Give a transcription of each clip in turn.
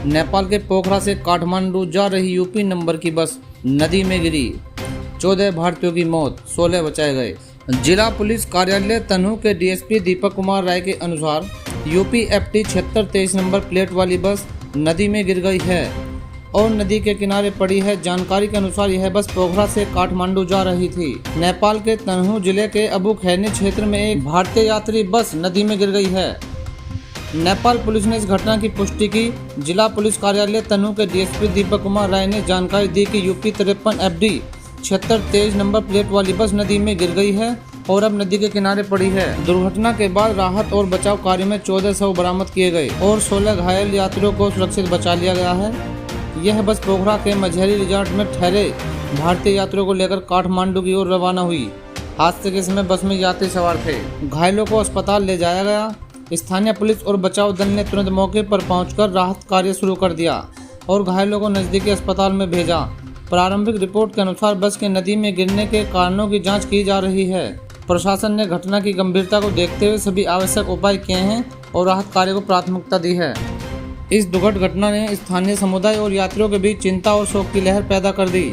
नेपाल के पोखरा से काठमांडू जा रही यूपी नंबर की बस नदी में गिरी। 14 भारतीयों की मौत, 16 बचाए गए। जिला पुलिस कार्यालय तनहू के डीएसपी दीपक कुमार राय के अनुसार यूपी FT 7623 नंबर प्लेट वाली बस नदी में गिर गई है और नदी के किनारे पड़ी है। जानकारी के अनुसार यह बस पोखरा से काठमांडू जा रही थी। नेपाल के तनहू जिले के अबु खैनी क्षेत्र में एक भारतीय यात्री बस नदी में गिर गई है। नेपाल पुलिस ने इस घटना की पुष्टि की। जिला पुलिस कार्यालय तनहू के डीएसपी दीपक कुमार राय ने जानकारी दी कि यूपी 53 FD 7623 नंबर प्लेट वाली बस नदी में गिर गई है और अब नदी के किनारे पड़ी है। दुर्घटना के बाद राहत और बचाव कार्य में 14 शव बरामद किए गए और 16 घायल यात्रियों को सुरक्षित बचा लिया गया है। यह बस पोखरा के मझेरी रिजॉर्ट में ठहरे भारतीय यात्रियों को लेकर काठमांडू की ओर रवाना हुई। हादसे के समय बस में यात्री सवार थे। घायलों को अस्पताल ले जाया गया। स्थानीय पुलिस और बचाव दल ने तुरंत मौके पर पहुंचकर राहत कार्य शुरू कर दिया और घायलों को नजदीकी अस्पताल में भेजा। प्रारंभिक रिपोर्ट के अनुसार बस के नदी में गिरने के कारणों की जांच की जा रही है। प्रशासन ने घटना की गंभीरता को देखते हुए सभी आवश्यक उपाय किए हैं और राहत कार्य को प्राथमिकता दी है। इस दुखद घटना ने स्थानीय समुदाय और यात्रियों के बीच चिंता और शोक की लहर पैदा कर दी।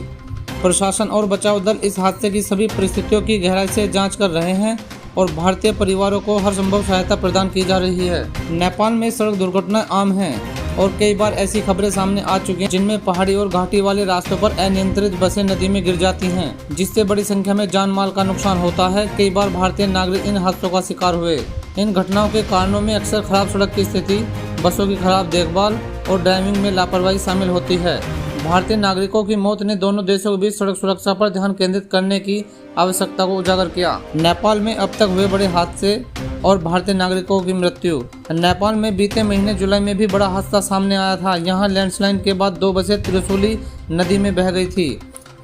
प्रशासन और बचाव दल इस हादसे की सभी परिस्थितियों की गहराई से जांच कर रहे हैं और भारतीय परिवारों को हर संभव सहायता प्रदान की जा रही है। नेपाल में सड़क दुर्घटनाएं आम हैं और कई बार ऐसी खबरें सामने आ चुकी हैं जिनमें पहाड़ी और घाटी वाले रास्तों पर अनियंत्रित बसें नदी में गिर जाती हैं, जिससे बड़ी संख्या में जान माल का नुकसान होता है। कई बार भारतीय नागरिक इन हादसों का शिकार हुए। इन घटनाओं के कारणों में अक्सर खराब सड़क की स्थिति, बसों की खराब देखभाल और ड्राइविंग में लापरवाही शामिल होती है। भारतीय नागरिकों की मौत ने दोनों देशों के बीच सड़क सुरक्षा पर ध्यान केंद्रित करने की आवश्यकता को उजागर किया। नेपाल में अब तक हुए बड़े हादसे और भारतीय नागरिकों की मृत्यु। नेपाल में बीते महीने जुलाई में भी बड़ा हादसा सामने आया था। यहां लैंडस्लाइड के बाद 2 बसें त्रिशूली नदी में बह गई थी।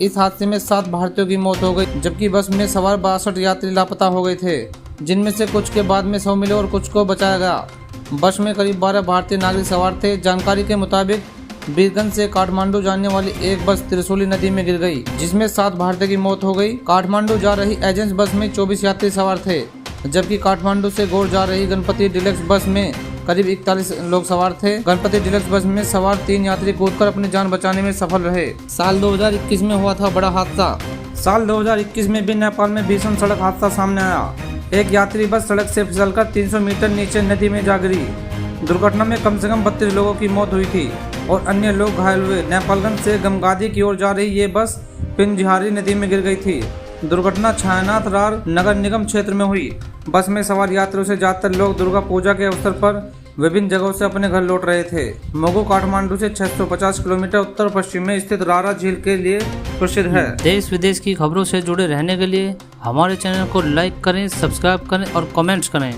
इस हादसे में 7 भारतीयों की मौत हो गई, जबकि बस में सवार 62 यात्री लापता हो गए थे, जिनमें से कुछ के बाद में शव मिले और कुछ को बचाया गया। बस में करीब 12 भारतीय नागरिक सवार थे। जानकारी के मुताबिक बीरगंज से काठमांडू जाने वाली एक बस त्रिशूली नदी में गिर गई, जिसमें 7 भारतीय की मौत हो गई। काठमांडू जा रही एजेंस बस में 24 यात्री सवार थे, जबकि काठमांडू से गौर जा रही गणपति डिलक्स बस में करीब 41 लोग सवार थे। गणपति डिलक्स बस में सवार 3 यात्री कूदकर अपनी जान बचाने में सफल रहे। साल 2021 में हुआ था बड़ा हादसा। साल 2021 में भी नेपाल में भीषण सड़क हादसा सामने आया। एक यात्री बस सड़क से फिसलकर 300 मीटर नीचे नदी में जा गिरी। दुर्घटना में कम से कम 32 लोगों की मौत हुई थी और अन्य लोग घायल हुए। नेपालगंज से गमगादी की ओर जा रही ये बस पिंजहारी नदी में गिर गई थी। दुर्घटना छायानाथ रार नगर निगम क्षेत्र में हुई। बस में सवार यात्रियों से ज्यादातर लोग दुर्गा पूजा के अवसर पर विभिन्न जगहों से अपने घर लौट रहे थे। मोगू काठमांडू से 650 किलोमीटर उत्तर पश्चिम में स्थित रारा झील के लिए प्रसिद्ध है। देश विदेश की खबरों से जुड़े रहने के लिए हमारे चैनल को लाइक करें, सब्सक्राइब करें और कमेंट्स करें।